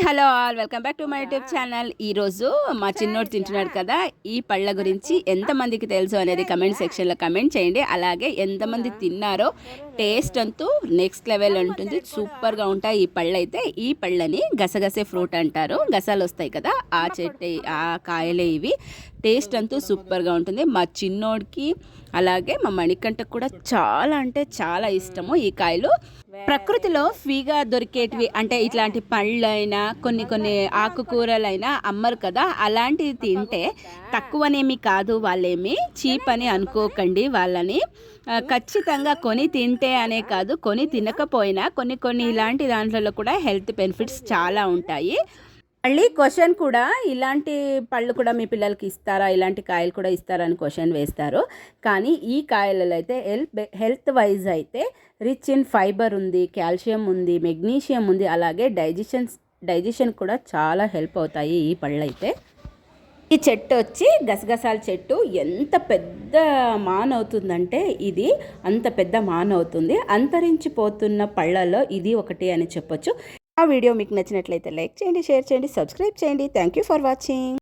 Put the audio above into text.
Hello all welcome back to my YouTube channel. ఈరోజు మా చిన్నోడు తింటున్నాడు కదా, ఈ పళ్ళ గురించి ఎంతమందికి తెలుసు అనేది కమెంట్ సెక్షన్లో కమెంట్ చేయండి. అలాగే ఎంతమంది తిన్నారో టేస్ట్ అంటూ నెక్స్ట్ లెవెల్ ఉంటుంది, సూపర్గా ఉంటాయి ఈ పళ్ళు. అయితే ఈ పళ్ళని గసగసే ఫ్రూట్ అంటారు. గసాలు వస్తాయి కదా, ఆ చెట్టు ఆ కాయలే ఇవి. టేస్ట్ అంటూ సూపర్గా ఉంటుంది. మా చిన్నోడికి అలాగే మా మణికంటకు కూడా చాలా అంటే చాలా ఇష్టము ఈ కాయలు. ప్రకృతిలో ఫ్రీగా దొరికేటివి అంటే ఇట్లాంటి పళ్ళైనా కొన్ని ఆకుకూరలైనా అమ్మరు కదా, అలాంటివి తింటే తక్కువనేమి కాదు. వాళ్ళేమి చీప్ అని అనుకోకండి వాళ్ళని. ఖచ్చితంగా కొని తింటే అనే కాదు, కొని తినకపోయినా కొన్ని ఇలాంటి దాంట్లో కూడా హెల్త్ బెనిఫిట్స్ చాలా ఉంటాయి. మళ్ళీ క్వశ్చన్ కూడా, ఇలాంటి పళ్ళు కూడా మీ పిల్లలకి ఇస్తారా, ఇలాంటి కాయలు కూడా ఇస్తారా అని క్వశ్చన్ వేస్తారు. కానీ ఈ కాయలలో అయితే హెల్త్ వైజ్ అయితే రిచ్ ఇన్ ఫైబర్ ఉంది, కాల్షియం ఉంది, మెగ్నీషియం ఉంది, అలాగే డైజెషన్ కూడా చాలా హెల్ప్ అవుతాయి ఈ పళ్ళు అయితే. ఈ చెట్టు వచ్చి గసగసాల చెట్టు. ఎంత పెద్ద మాన్ అవుతుందంటే ఇది అంత పెద్ద మాన్ అవుతుంది. అంతరించిపోతున్న పళ్ళలో ఇది ఒకటి అని చెప్పొచ్చు. ఆ వీడియో మీకు నచ్చినట్లయితే లైక్ చేయండి, షేర్ చేయండి, సబ్స్క్రైబ్ చేయండి. Thank you for watching.